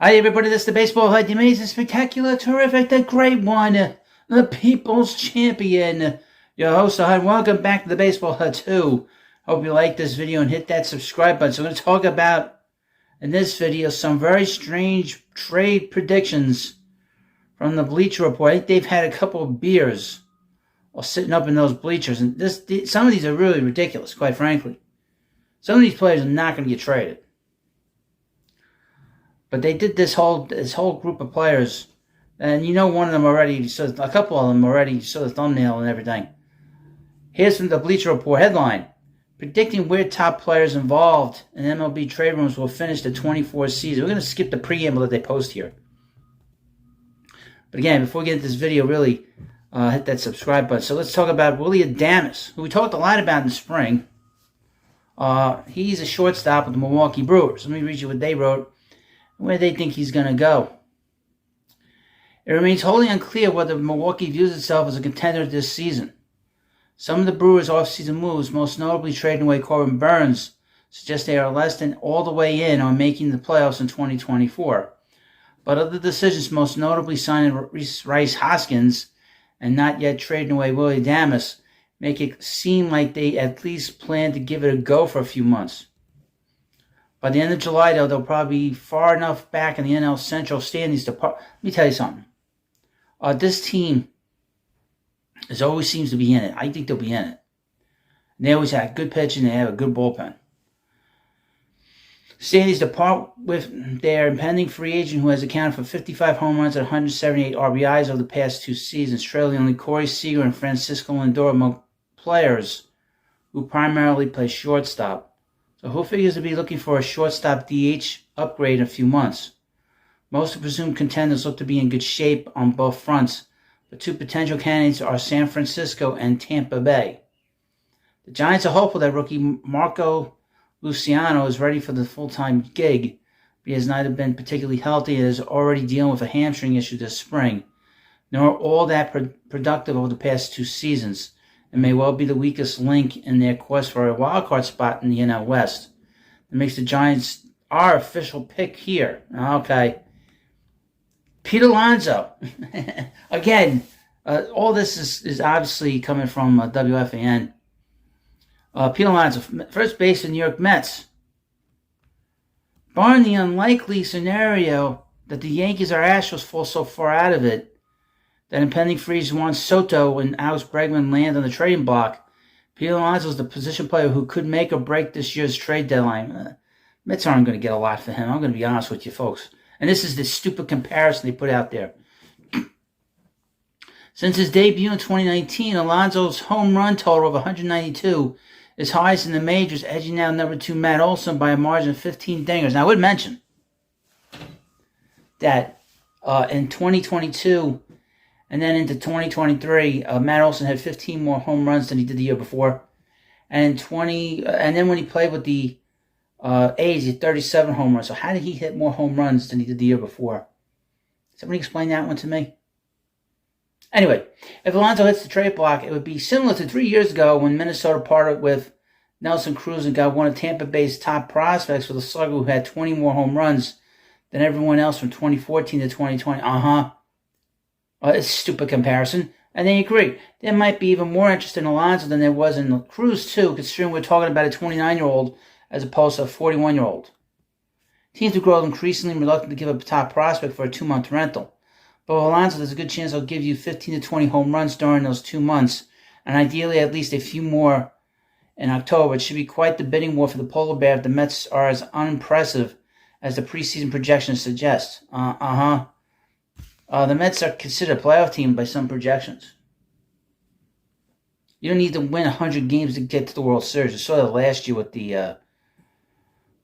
Hi everybody, this is the Baseball Hut, the amazing, spectacular, terrific, the great one, the People's Champion, your host, Hut. Welcome back to the Baseball Hut 2. Hope you like this video and hit that subscribe button. So I'm going to talk about, in this video, some very strange trade predictions from the Bleacher Report. I think they've had a couple of beers while sitting up in those bleachers, and some of these are really ridiculous, quite frankly. Some of these players are not going to get traded. But they did this whole group of players, and you know one of them already, so a couple of them already saw the thumbnail and everything. Here's from the Bleacher Report headline: predicting where top players involved in MLB trade rumors will finish the 24 season. We're going to skip the preamble that they post here. But again, before we get into this video, really hit that subscribe button. So let's talk about Willy Adames, who we talked a lot about in the spring. He's a shortstop with the Milwaukee Brewers. Let me read you what they wrote, where they think he's going to go. It remains wholly unclear whether Milwaukee views itself as a contender this season. Some of the Brewers' off-season moves, most notably trading away Corbin Burnes, suggest they are less than all the way in on making the playoffs in 2024. But other decisions, most notably signing Rhys Hoskins and not yet trading away Willy Adames, make it seem like they at least plan to give it a go for a few months. By the end of July, though, they'll probably be far enough back in the NL Central standings to... Let me tell you something. This team always seems to be in it. I think they'll be in it. And they always have good pitching. They have a good bullpen. Standings to part with their impending free agent who has accounted for 55 home runs and 178 RBIs over the past two seasons, trailing only Corey Seager and Francisco Lindor among players who primarily play shortstop. So who figures to be looking for a shortstop DH upgrade in a few months? Most of the presumed contenders look to be in good shape on both fronts, but two potential candidates are San Francisco and Tampa Bay. The Giants are hopeful that rookie Marco Luciano is ready for the full-time gig, but he has neither been particularly healthy and is already dealing with a hamstring issue this spring, nor all that productive over the past two seasons, and may well be the weakest link in their quest for a wildcard spot in the NL West. That makes the Giants our official pick here. Okay. Pete Alonso. Again, all this is obviously coming from WFAN. Pete Alonso, first base in New York Mets. Barring the unlikely scenario that the Yankees or Astros fall so far out of it that impending freeze Juan Soto and Alex Bregman land on the trading block, Pete Alonso is the position player who could make or break this year's trade deadline. Mets aren't going to get a lot for him. I'm going to be honest with you folks. And this is the stupid comparison they put out there. Since his debut in 2019, Alonso's home run total of 192 is highest in the majors, edging out number 2 Matt Olson by a margin of 15 dingers. Now, I would mention that in 2022 and then into 2023, Matt Olson had 15 more home runs than he did the year before. And then when he played with the A's, he had 37 home runs. So how did he hit more home runs than he did the year before? Somebody explain that one to me? Anyway, if Alonso hits the trade block, it would be similar to 3 years ago when Minnesota parted with Nelson Cruz and got one of Tampa Bay's top prospects with a slugger who had 20 more home runs than everyone else from 2014 to 2020. It's a stupid comparison. And they agree. There might be even more interest in Alonso than there was in Cruz, too, considering we're talking about a 29-year-old as opposed to a 41-year-old. Teams will grow increasingly reluctant to give up a top prospect for a 2-month rental. But with Alonso, there's a good chance he'll give you 15 to 20 home runs during those 2 months, and ideally at least a few more in October. It should be quite the bidding war for the polar bear if the Mets are as unimpressive as the preseason projections suggest. The Mets are considered a playoff team by some projections. You don't need to win 100 games to get to the World Series. You saw that last year with the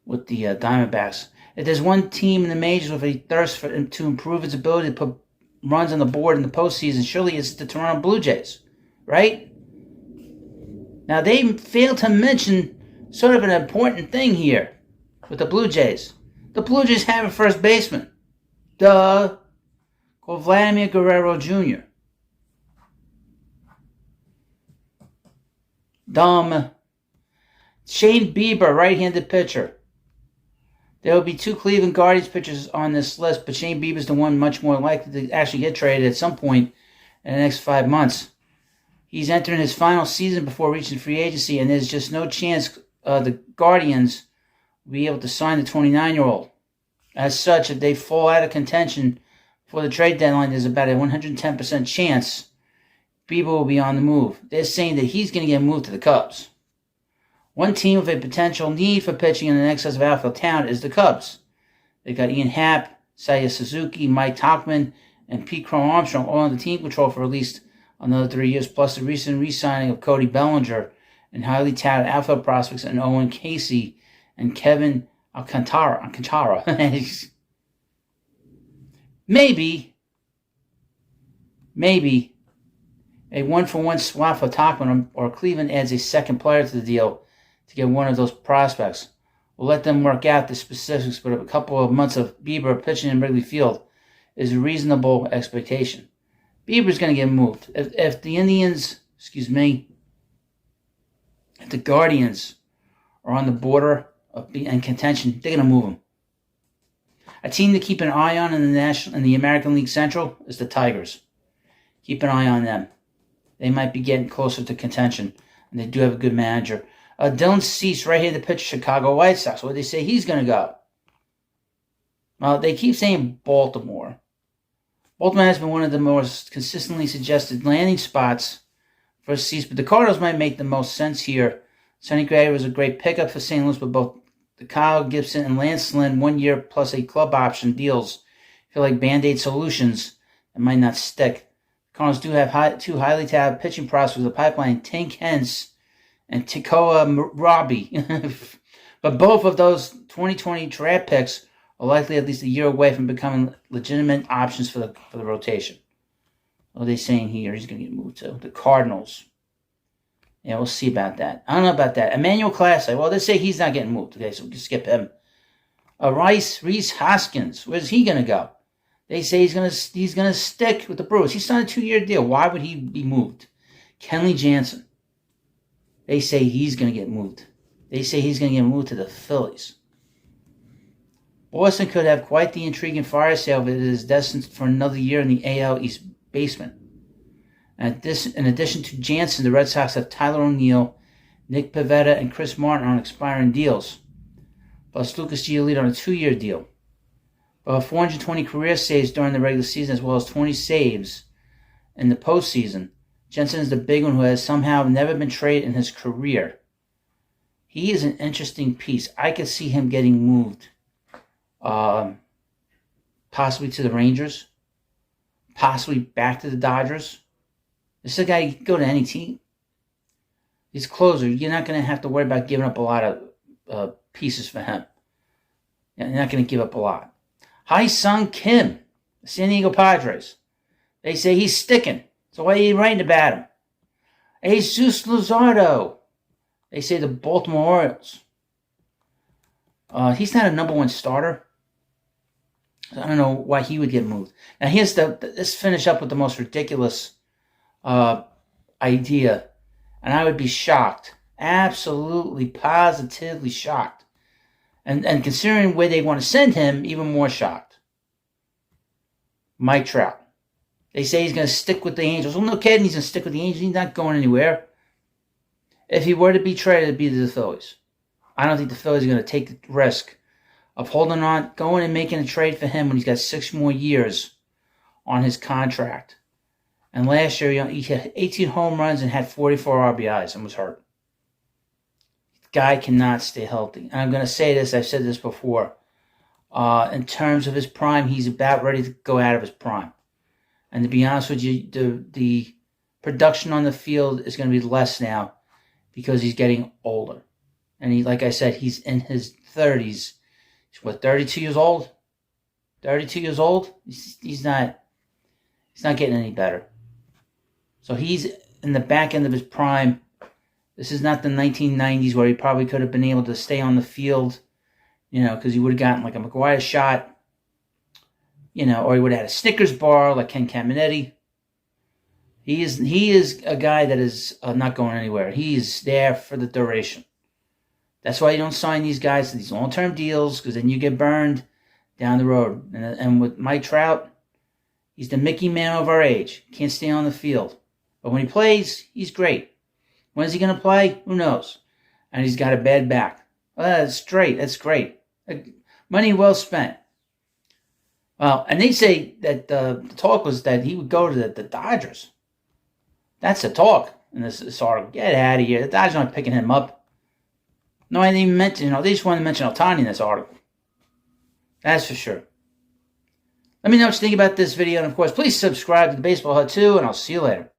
Diamondbacks. If there's one team in the majors with a thirst to improve its ability to put runs on the board in the postseason, surely it's the Toronto Blue Jays, right? Now, they failed to mention sort of an important thing here with the Blue Jays. The Blue Jays have a first baseman. Duh. Called Vladimir Guerrero Jr. Dumb. Shane Bieber, right-handed pitcher. There will be 2 Cleveland Guardians pitchers on this list, but Shane Bieber is the one much more likely to actually get traded at some point in the next 5 months. He's entering his final season before reaching free agency, and there's just no chance the Guardians will be able to sign the 29-year-old. As such, if they fall out of contention for the trade deadline, there's about a 110% chance Bieber will be on the move. They're saying that he's going to get moved to the Cubs. One team with a potential need for pitching in the excess of outfield talent is the Cubs. They've got Ian Happ, Seiya Suzuki, Mike Tauchman, and Pete Crow-Armstrong all under team control for at least another 3 years, plus the recent re-signing of Cody Bellinger and highly touted outfield prospects in Owen Casey and Kevin Alcantara. Maybe a one-for-one swap for Tauchman or Cleveland adds a second player to the deal to get one of those prospects. We'll let them work out the specifics, but a couple of months of Bieber pitching in Wrigley Field is a reasonable expectation. Bieber's going to get moved. If the Guardians are on the border of being contention, they're going to move him. A team to keep an eye on in the American League Central is the Tigers. Keep an eye on them. They might be getting closer to contention, and they do have a good manager. Dylan Cease, right-handed pitcher, Chicago White Sox. Where they say he's going to go? Well, they keep saying Baltimore. Baltimore has been one of the most consistently suggested landing spots for Cease, but the Cardinals might make the most sense here. Sonny Gray was a great pickup for St. Louis, but both the Kyle Gibson and Lance Lynn 1 year plus a club option deals feel like Band-Aid solutions that might not stick. The Cardinals do have 2 highly touted pitching prospects in the pipeline, Tank Hence and Tekoa Robbie. But both of those 2020 draft picks are likely at least a year away from becoming legitimate options for the rotation. What are they saying here? He's going to get moved to the Cardinals. Yeah, we'll see about that. I don't know about that. Emmanuel Clase. Well, they say he's not getting moved. Okay, so we can skip him. Rhys Hoskins. Where's he going to go? They say he's gonna stick with the Brewers. He signed a 2-year deal. Why would he be moved? Kenley Jansen. They say he's going to get moved. They say he's going to get moved to the Phillies. Boston could have quite the intriguing fire sale if it is destined for another year in the AL East basement. In addition to Jansen, the Red Sox have Tyler O'Neill, Nick Pivetta, and Chris Martin on expiring deals, plus Lucas Giolito on a 2-year deal. But 420 career saves during the regular season as well as 20 saves in the postseason. Jensen is the big one who has somehow never been traded in his career. He is an interesting piece. I could see him getting moved, possibly to the Rangers, possibly back to the Dodgers. This is a guy who can go to any team. He's a closer. You're not going to have to worry about giving up a lot of pieces for him. You're not going to give up a lot. Hai-Sung Kim, the San Diego Padres. They say he's sticking. So why are you writing about him? Jesus Luzardo. They say the Baltimore Orioles. He's not a number 1 starter. So I don't know why he would get moved. Now let's finish up with the most ridiculous idea. And I would be shocked. Absolutely, positively shocked. And considering where they want to send him, even more shocked. Mike Trout. They say he's going to stick with the Angels. Well, no kidding, he's going to stick with the Angels. He's not going anywhere. If he were to be traded, it'd be to the Phillies. I don't think the Phillies are going to take the risk of holding on, going and making a trade for him when he's got 6 more years on his contract. And last year, he hit 18 home runs and had 44 RBIs and was hurt. The guy cannot stay healthy. And I'm going to say this, I've said this before. In terms of his prime, he's about ready to go out of his prime. And to be honest with you, the production on the field is going to be less now because he's getting older. And like I said, he's in his 30s. He's 32 years old? 32 years old? He's not getting any better. So he's in the back end of his prime. This is not the 1990s where he probably could have been able to stay on the field, because he would have gotten like a McGuire shot, or he would have had a Snickers bar like Ken Caminetti. He is a guy that is not going anywhere. He is there for the duration. That's why you don't sign these guys to these long-term deals, because then you get burned down the road. And with Mike Trout, he's the Mickey man of our age. Can't stay on the field. But when he plays, he's great. When's he going to play? Who knows? And he's got a bad back. Well, that's great. That's great. Money well spent. Well, and they say that the talk was that he would go to the Dodgers. That's the talk in this article. Get out of here. The Dodgers aren't picking him up. No, I didn't even mention, they just wanted to mention Ohtani in this article. That's for sure. Let me know what you think about this video. And, of course, please subscribe to the Baseball Hut too, and I'll see you later.